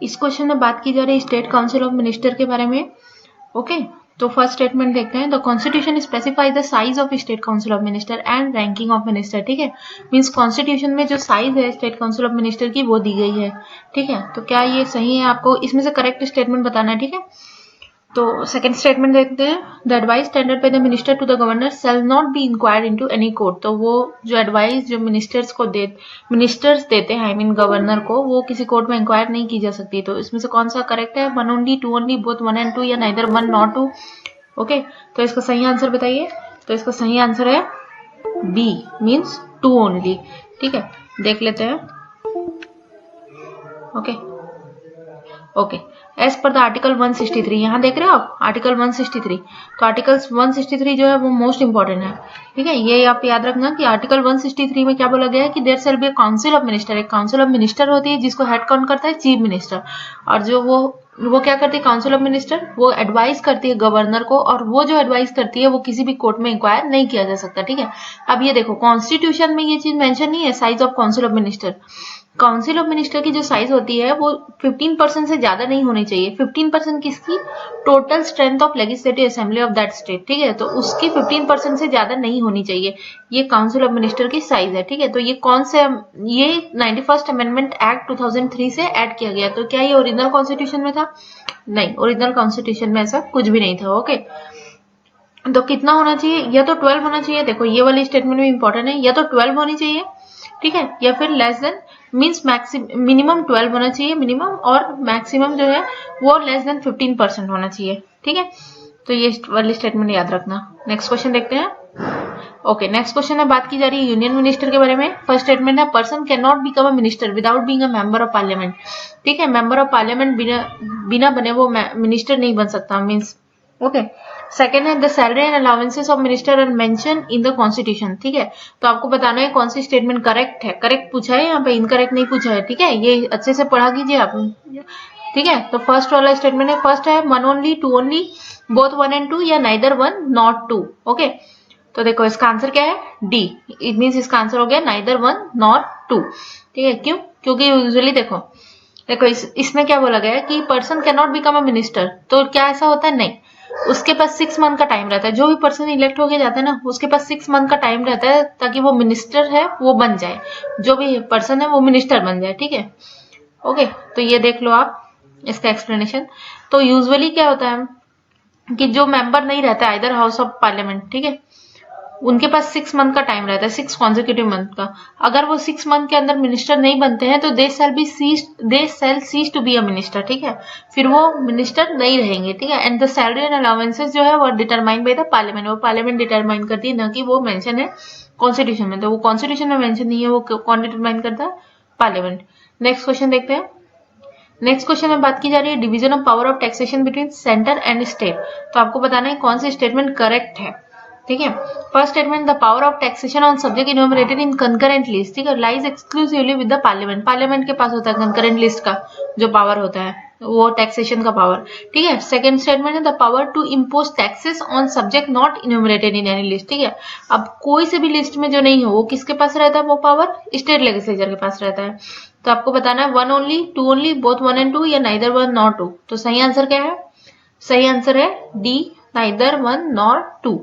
इस क्वेश्चन में बात की जा रही है स्टेट काउंसिल ऑफ मिनिस्टर के बारे में। ओके, तो फर्स्ट स्टेटमेंट देखते हैं। The constitution specify the size of state council of minister and ranking of minister. ठीक है, मींस कॉन्स्टिट्यूशन में जो साइज है स्टेट काउंसिल ऑफ मिनिस्टर की वो दी गई है। ठीक है, तो क्या ये सही है? आपको इसमें से करेक्ट स्टेटमेंट बताना है। ठीक है, तो सेकंड स्टेटमेंट देखते हैं। The advice tendered by the minister to the governor shall not be inquired into any court. तो वो जो एडवाइस जो मिनिस्टर्स देते हैं, आई मीन गवर्नर को, वो किसी कोर्ट में इंक्वायर नहीं की जा सकती। तो इसमें से कौन सा करेक्ट है? 1 ओनली, 2 ओनली, बोथ 1 and 2, या नाइदर 1 nor 2? ओके, तो इसका सही आंसर बताइए। तो इसका सही आंसर है बी, मीन्स 2 ओनली। ठीक है, देख लेते हैं। Okay, as per the article 163, यहाँ देख रहे हो आप आर्टिकल 163। तो आर्टिकल 163 जो है वो मोस्ट इंपॉर्टेंट है। ठीक है, ये आप याद रखना कि आर्टिकल 163 में क्या बोला गया है कि there shall be a council of minister. एक काउंसिल ऑफ मिनिस्टर होती है जिसको हेड कौन करता है? Chief minister. और जो वो क्या करती है? काउंसिल ऑफ मिनिस्टर वो एडवाइस करती है गवर्नर को, और वो जो एडवाइस करती है वो किसी भी कोर्ट में इंक्वायर नहीं किया जा सकता। ठीक है, अब ये देखो कॉन्स्टिट्यूशन में ये चीज मेंशन नहीं है, size of council of minister. Council of minister की जो साइज होती है वो 15% से ज्यादा नहीं होनी चाहिए। 15% किसकी? Total strength of legislative assembly of that state. ठीक है, तो उसकी 15% से ज्यादा नहीं होनी चाहिए। ये काउंसिल ऑफ मिनिस्टर की साइज है। ठीक है, तो ये कौन से? ये 91st अमेंडमेंट एक्ट 2003 से ऐड किया गया। तो क्या ये ओरिजिनल कॉन्स्टिट्यूशन में था? नहीं, ओरिजिनल कॉन्स्टिट्यूशन में ऐसा कुछ भी नहीं था। ओके, तो कितना होना चाहिए? या तो 12 होना चाहिए। देखो ये वाली स्टेटमेंट भी इंपॉर्टेंट है, या तो 12 होनी चाहिए, ठीक है, या फिर लेस देन, मीन्स मिनिमम 12 होना चाहिए मिनिमम, और मैक्सिमम जो है वो लेस देन 15% होना चाहिए। ठीक है, तो ये वाली स्टेटमेंट याद रखना। नेक्स्ट क्वेश्चन देखते हैं। ओके, नेक्स्ट क्वेश्चन में बात की जा रही है यूनियन मिनिस्टर के बारे में। फर्स्ट स्टेटमेंट है person can not become a minister without being a member of parliament. ठीक है, मेंबर ऑफ पार्लियामेंट बिना बने वो मिनिस्टर नहीं बन सकता, मीन्स। ओके, सेकेंड है the salary and allowances of minister are mention in the constitution. ठीक है, तो आपको बताना है कौन सी स्टेटमेंट करेक्ट है। करेक्ट पूछा है यहाँ पे, इनकरेक्ट नहीं पूछा है। ठीक है, ये अच्छे से पढ़ा कीजिए आप। ठीक है, तो फर्स्ट वाला स्टेटमेंट है, फर्स्ट है 1 ओनली, 2 ओनली, बोथ 1 and 2, या नाइदर 1 nor 2। ओके, तो देखो इसका आंसर क्या है? डी। इट मीन्स इसका आंसर हो गया नाइदर 1 nor 2। ठीक है, क्यों? क्योंकि यूजुअली देखो इसमें क्या बोला गया है कि person can not become a minister. तो क्या ऐसा होता है? नहीं, उसके पास 6 मंथ का टाइम रहता है। जो भी पर्सन इलेक्ट होके जाता है ना, उसके पास 6 मंथ का टाइम रहता है ताकि वो मिनिस्टर है वो बन जाए, जो भी पर्सन है वो मिनिस्टर बन जाए। ठीक है, ओके, तो ये देख लो आप इसका एक्सप्लेनेशन। तो यूजुअली क्या होता है कि जो मेंबर नहीं रहता है इधर हाउस ऑफ पार्लियामेंट, ठीक है, उनके पास 6 मंथ का टाइम रहता है, 6 कॉन्जिक्यूटिव मंथ का। अगर वो 6 मंथ के अंदर मिनिस्टर नहीं बनते हैं तो they shall cease to be a minister. ठीक है, फिर वो मिनिस्टर नहीं रहेंगे। ठीक है, and the salary and allowances जो है वो डिटरमाइन बाय द पार्लियामेंट। वो पार्लियामेंट डिटरमाइन करती है, ना कि वो मेंशन है कॉन्स्टिट्यूशन में। तो वो कॉन्स्टिट्यूशन में मेंशन नहीं है, वो कौन डिटरमाइन करता है? पार्लियामेंट। नेक्स्ट क्वेश्चन देखते हैं। नेक्स्ट क्वेश्चन में बात की जा रही है division of power of taxation between centre and state. तो आपको बताना है कौन सी स्टेटमेंट करेक्ट है। ठीक है, first statement the power of taxation on subject enumerated in concurrent list. ठीक है, lies exclusively with the parliament. Parliament के पास होता है कंकरेंट लिस्ट का जो पावर होता है, वो टैक्सेशन का पावर। ठीक है, सेकंड स्टेटमेंट है the power to impose taxes on subject not enumerated in any list. ठीक है, अब कोई से भी लिस्ट में जो नहीं हो वो किसके पास रहता है? वो पावर स्टेट लेजिस्लेचर के पास रहता है। तो आपको बताना है 1 ओनली, 2 ओनली, बोथ 1 and 2, या नाइदर 1 nor 2। तो सही आंसर क्या है? सही आंसर है डी, नाइदर 1 nor 2।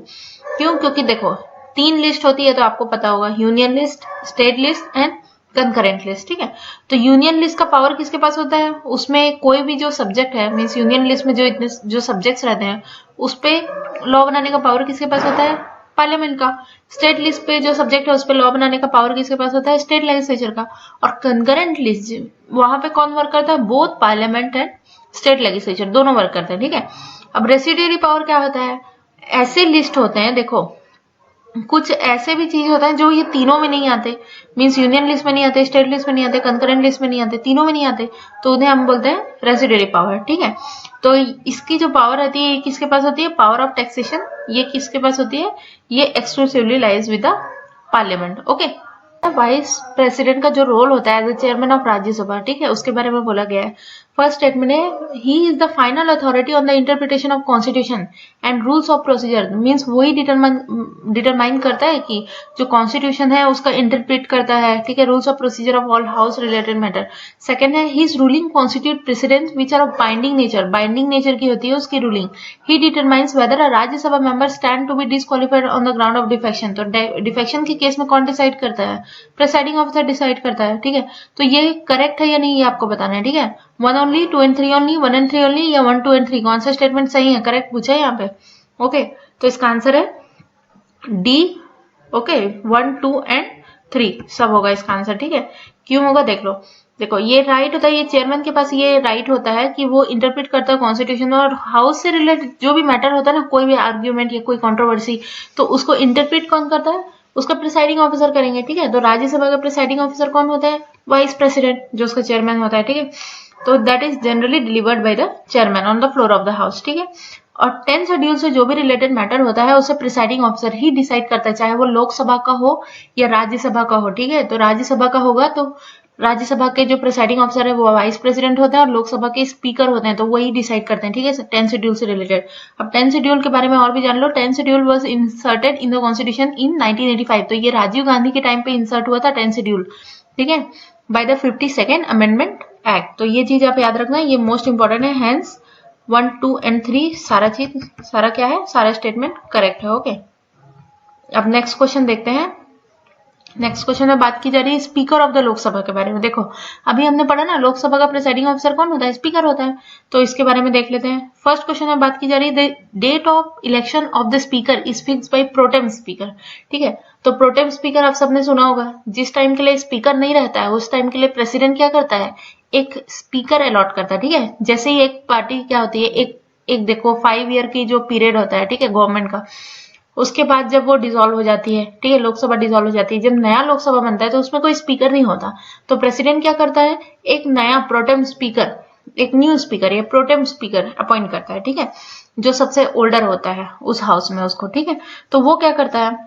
क्यों? क्योंकि देखो 3 लिस्ट होती है, तो आपको पता होगा union list, state list and concurrent list. ठीक है, तो यूनियन लिस्ट का पावर किसके पास होता है? उसमें कोई भी जो सब्जेक्ट है, मीन्स यूनियन लिस्ट में जो इतने जो सब्जेक्ट्स रहते हैं उस पे लॉ बनाने का पावर किसके पास होता है? पार्लियामेंट का। स्टेट लिस्ट पे जो सब्जेक्ट है उस पे लॉ बनाने का पावर किसके पास होता है? स्टेट लेजिस्लेचर का। और कंकरेंट लिस्ट वहां पे कौन वर्क करता है? Both parliament and state legislature दोनों वर्क करते हैं। ठीक है, अब रेसिडुअरी पावर क्या होता है? ऐसे लिस्ट होते हैं, देखो कुछ ऐसे भी चीज होता है जो ये तीनों में नहीं आते, मीन्स यूनियन लिस्ट में नहीं आते, स्टेट लिस्ट में नहीं आते, कंकरेंट लिस्ट में नहीं आते, तीनों में नहीं आते, तो उन्हें हम बोलते हैं रेसिडुअरी पावर। ठीक है, तो इसकी जो पावर रहती है किसके पास होती है? Power of taxation. ये किसके पास होती है? ये exclusively lies with the parliament. Okay, vice president का जो रोल होता है as a chairman of Rajya Sabha, ठीक है, उसके बारे में बोला गया है। फर्स्ट स्टेटमेंट है he is the final authority on the interpretation of constitution and rules of procedure, means वही डिटरमाइन करता है कि जो कॉन्स्टिट्यूशन है उसका इंटरप्रेट करता है, ठीक है, rules of procedure of all house related matter. Second है his ruling constitute president which are of binding nature की होती है उसकी ruling. He determines weather a Rajya Sabha member stand to be disqualified on the ground of defection, तो defection के case में कौन decide करता है, प्रेसाइडिंग ऑफिसर डिसाइड करता है, ठीक है। तो ये करेक्ट है या नहीं ये आपको बताना है, ठीक है। 1 only, 2 and 3 only, 1 and 3 only या 1, 2 एंड 3, कौन सा स्टेटमेंट सही है, करेक्ट पूछा है यहाँ पे। ओके, तो इसका आंसर है डी। ओके, 1, 2 एंड 3 सब होगा इसका आंसर, ठीक है। क्यों होगा देख लो, देखो ये राइट होता है, ये चेयरमैन के पास ये राइट होता है कि वो इंटरप्रेट करता है कॉन्स्टिट्यूशन, और हाउस से रिलेटेड जो भी मैटर होता है ना, कोई भी आर्ग्यूमेंट या कोई कंट्रोवर्सी, तो उसको इंटरप्रेट कौन करता है, उसका प्रिसाइडिंग ऑफिसर करेंगे, ठीक है। तो राज्यसभा का प्रिसाइडिंग ऑफिसर कौन होता है, वाइस प्रेसिडेंट, जो उसका चेयरमैन होता है, ठीक है। तो that is generally delivered by the chairman on the floor of the house, ठीक है। और 10 शेड्यूल से जो भी रिलेटेड मैटर होता है उसे प्रिसाइडिंग ऑफिसर ही डिसाइड करता है, चाहे वो लोकसभा का हो या राज्यसभा का हो, ठीक है। तो राज्यसभा का होगा तो राज्यसभा के जो प्रिसाइडिंग ऑफिसर है वो वाइस प्रेसिडेंट होता है, और लोकसभा के स्पीकर होते हैं, तो वही डिसाइड करते हैं, ठीक है, 10 शेड्यूल से रिलेटेड। अब 10 शेड्यूल के बारे में और भी जान लो। 10 schedule was inserted in the constitution in 1985, तो ये राजीव गांधी के टाइम पे इंसर्ट हुआ था 10 शेड्यूल, ठीक है, by the 52nd amendment act. तो ये चीज आप याद रखना, ये मोस्ट इंपॉर्टेंट है। हेंस 1, 2 एंड 3 सारा क्या है, सारा स्टेटमेंट करेक्ट है। ओके, अब नेक्स्ट क्वेश्चन देखते हैं। नेक्स्ट क्वेश्चन में बात की जा रही है स्पीकर ऑफ द लोकसभा के बारे में। देखो अभी हमने पढ़ा ना, लोकसभा का प्रिसाइडिंग ऑफिसर कौन होता है, स्पीकर होता है, तो इसके बारे में देख लेते हैं। फर्स्ट क्वेश्चन में बात की जा रही है date of election of the speaker is fixed by pro tem speaker, ठीक है। तो प्रोटेम स्पीकर आप सबने सुना होगा, जिस टाइम के लिए स्पीकर नहीं रहता है उस टाइम के लिए प्रेसिडेंट क्या करता है, एक स्पीकर अलॉट करता है, ठीक है। जैसे ही एक पार्टी क्या होती है, एक देखो 5 ईयर की जो पीरियड होता है, ठीक है, गवर्नमेंट का, उसके बाद जब वो डिसॉल्व हो जाती है, ठीक है, लोकसभा डिसॉल्व हो जाती है, जब नया लोकसभा बनता है तो उसमें कोई स्पीकर नहीं होता, तो प्रेसिडेंट क्या करता है, एक नया प्रोटेम स्पीकर, एक न्यू स्पीकर या प्रोटेम स्पीकर अपॉइंट करता है, ठीक है, जो सबसे ओल्डर होता है उस हाउस में उसको, ठीक है। तो वो क्या करता है,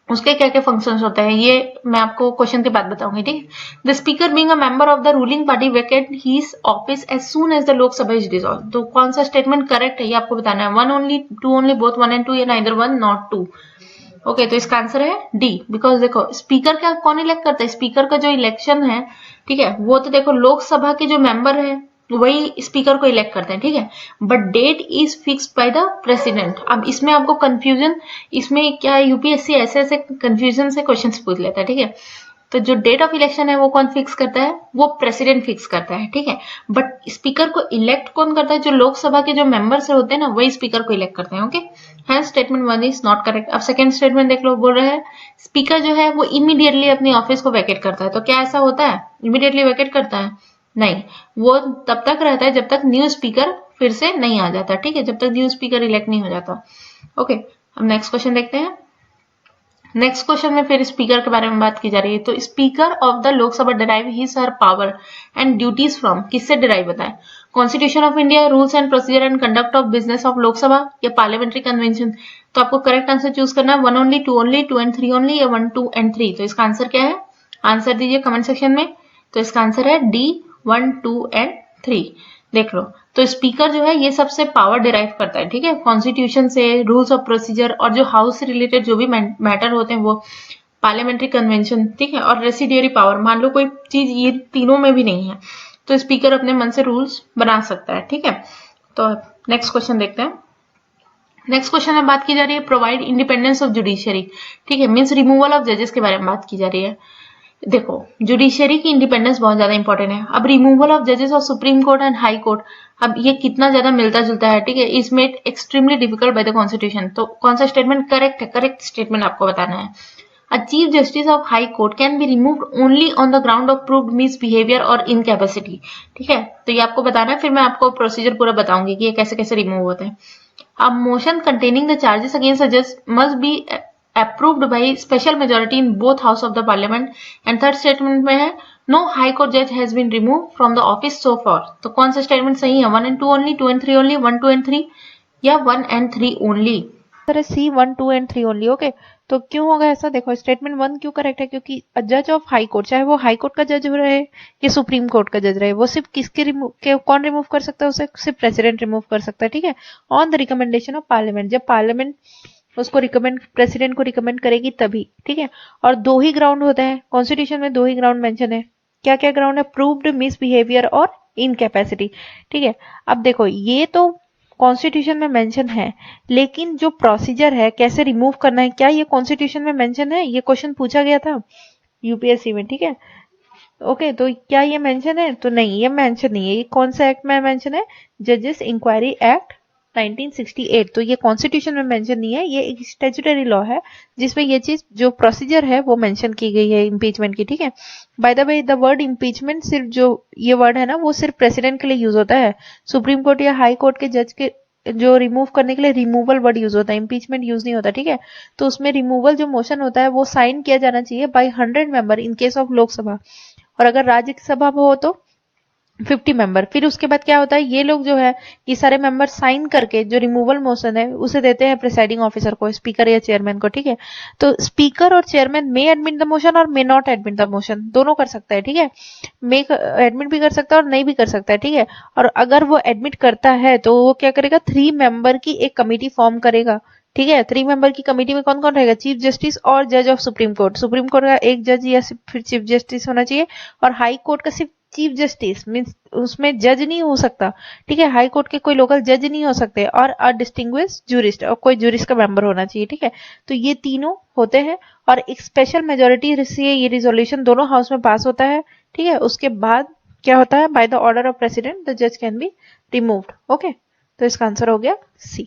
उसके क्या क्या फंक्शंस होते हैं ये मैं आपको क्वेश्चन के बाद बताऊंगी, ठीक है। The speaker being a member of the ruling party vacate his office as soon as the Lok Sabha is dissolve. तो कौन सा स्टेटमेंट करेक्ट है ये आपको बताना है, 1 ओनली, 2 ओनली, बोथ 1 एंड 2 या नाइदर 1 नॉट 2। ओके, तो इसका आंसर है डी, बिकॉज देखो स्पीकर क्या कौन इलेक्ट करता है, स्पीकर का जो इलेक्शन है, ठीक है, वो तो देखो लोकसभा के जो मेंबर है वही स्पीकर को इलेक्ट करते हैं, ठीक है, but date is fixed by the president. अब इसमें आपको कंफ्यूजन, इसमें क्या है, यूपीएससी ऐसे ऐसे कंफ्यूजन से क्वेश्चंस पूछ लेता है, ठीक है। तो जो डेट ऑफ इलेक्शन है वो कौन फिक्स करता है, वो प्रेसिडेंट फिक्स करता है, ठीक है, बट स्पीकर को इलेक्ट कौन करता है, जो लोकसभा के जो मेंबर्स होते हैं ना वही स्पीकर को इलेक्ट करते हैं। ओके, है स्टेटमेंट 1 इज नॉट करेक्ट। अब सेकंड स्टेटमेंट देख लो, बोल रहे हैं स्पीकर जो है वो इमीडिएटली अपनी ऑफिस को वैकेट करता है। तो क्या ऐसा होता है, इमीडिएटली वैकेट करता है, नहीं, वो तब तक रहता है जब तक न्यू स्पीकर फिर से नहीं आ जाता, ठीक है, जब तक न्यू स्पीकर इलेक्ट नहीं हो जाता। ओके, अब नेक्स्ट क्वेश्चन देखते हैं। नेक्स्ट क्वेश्चन में फिर स्पीकर के बारे में बात की जा रही है। तो speaker of the Lok Sabha derive his her power and duties from, किससे डिराइव होता है, constitution of India, rules and procedure and conduct of business of Lok Sabha या पार्लियामेंट्री कन्वेंशन। तो आपको करेक्ट आंसर चूज करना है, 1 ओनली, 2 ओनली, 2 एंड 3 ओनली या 1, 2 and 3। तो इसका आंसर क्या है, आंसर दीजिए कमेंट सेक्शन में। तो इसका आंसर है डी, 1, 2 एंड 3। देख लो, तो स्पीकर जो है ये सबसे पावर डिराइव करता है, ठीक है, कॉन्स्टिट्यूशन से, रूल्स ऑफ प्रोसीजर, और जो हाउस से रिलेटेड जो भी मैटर होते हैं वो, पार्लियामेंट्री कन्वेंशन, ठीक है, और रेसिडियरी पावर। मान लो कोई चीज ये तीनों में भी नहीं है तो स्पीकर अपने मन से रूल्स बना सकता है, ठीक है। तो नेक्स्ट क्वेश्चन देखते हैं। नेक्स्ट क्वेश्चन में बात की जा रही है प्रोवाइड इंडिपेंडेंस ऑफ जुडिशियरी, ठीक है, मीन्स रिमूवल ऑफ जजेस के बारे में बात की जा रही है। देखो जुडिशियरी की इंडिपेंडेंस बहुत ज्यादा इंपॉर्टेंट है। अब रिमूवल ऑफ जजेस of supreme court and high court, अब ये कितना ज्यादा मिलता जुलता है, ठीक है, is made extremely difficult by the constitution. तो कौन सा स्टेटमेंट करेक्ट है, करेक्ट स्टेटमेंट आपको बताना है। A chief justice of high court can be removed only on the ground of proved misbehaviour और इनकैपेसिटी, ठीक है, तो ये आपको बताना है, फिर मैं आपको प्रोसीजर पूरा बताऊंगी कि ये कैसे कैसे रिमूव होते हैं। अब motion containing the charges against the जज must be approved by special majority in both house of the parliament। and third statement में है no high court judge has been removed from the office so far। तो कौन सा statement सही है, 1 and 2 only, 2 and 3 only, 1, 2 and 3 या 1 and 3 only। C 1, 2 and 3 only। Okay, तो क्यों होगा ऐसा, देखो स्टेटमेंट 1 क्यों करेक्ट है, क्योंकि जज ऑफ हाई कोर्ट, चाहे वो हाई कोर्ट का जज रहे या सुप्रीम कोर्ट का जज रहे, वो सिर्फ कौन रिमूव कर सकता है, उसे सिर्फ प्रेसिडेंट रिमूव कर सकता है, ठीक है, on the recommendation of parliament, जब पार्लियामेंट उसको रिकमेंड, प्रेसिडेंट को रिकमेंड करेगी तभी, ठीक है। और 2 ही ग्राउंड होते हैं कॉन्स्टिट्यूशन में, 2 ही ग्राउंड मेंशन है। क्या क्या ग्राउंड है, प्रूव्ड मिसबिहेवियर और इनकैपेसिटी, ठीक है। अब देखो ये तो कॉन्स्टिट्यूशन में मेंशन है, लेकिन जो प्रोसीजर है कैसे रिमूव करना है, क्या ये कॉन्स्टिट्यूशन में मेंशन है, ये क्वेश्चन पूछा गया था यूपीएससी में, ठीक है। ओके, तो क्या ये मेंशन है, तो नहीं, ये मेंशन नहीं है। ये कौन सा एक्ट में मेंशन है, जजेस इंक्वायरी एक्ट 1968, तो ये कॉन्स्टिट्यूशन में मेंशन नहीं है, ये एक स्टैट्यूटरी लॉ है जिसमें ये चीज जो प्रोसीजर है वो मेंशन की गई है इम्पीचमेंट की, ठीक है। By the way, the word impeachment सिर्फ जो ये वर्ड है ना, वो सिर्फ प्रेसिडेंट के लिए यूज होता है, सुप्रीम कोर्ट या हाई कोर्ट के जज के जो रिमूव करने के लिए रिमूवल वर्ड यूज होता है, इम्पीचमेंट यूज नहीं होता, ठीक है। तो उसमें रिमूवल जो मोशन होता है वो साइन किया जाना चाहिए by 100 member in case of Lok Sabha, और अगर राज्यसभा में हो तो 50 मेंबर। फिर उसके बाद क्या होता है, ये लोग जो है ये सारे मेंबर साइन करके जो रिमूवल मोशन है उसे देते हैं प्रिसाइडिंग ऑफिसर को, स्पीकर या चेयरमैन को, ठीक है। तो स्पीकर और chairman may admit the motion और may not admit the motion, दोनों कर सकता है, ठीक है। मे एडमिट भी कर सकता है और नहीं भी कर सकता है, ठीक है। और अगर वो एडमिट करता है तो वो क्या करेगा, 3 मेंबर की एक कमेटी फॉर्म करेगा, ठीक है। 3 मेंबर की कमेटी में कौन कौन रहेगा, चीफ जस्टिस और जज of supreme court, supreme court का एक जज या फिर चीफ जस्टिस होना चाहिए, और हाई कोर्ट का सिर्फ चीफ जस्टिस, मीन्स उसमें जज नहीं हो सकता, ठीक है। हाई कोर्ट के कोई लोकल जज नहीं हो सकते, और अ डिस्टिंग्विश जूरिस्ट, और कोई जूरिस्ट का मेंबर होना चाहिए, ठीक है। तो ये तीनों होते हैं, और एक स्पेशल मेजोरिटी से ये रिजोल्यूशन दोनों हाउस में पास होता है, ठीक है। उसके बाद क्या होता है, by the order of president the जज कैन बी रिमूव्ड। ओके, तो इसका आंसर हो गया सी।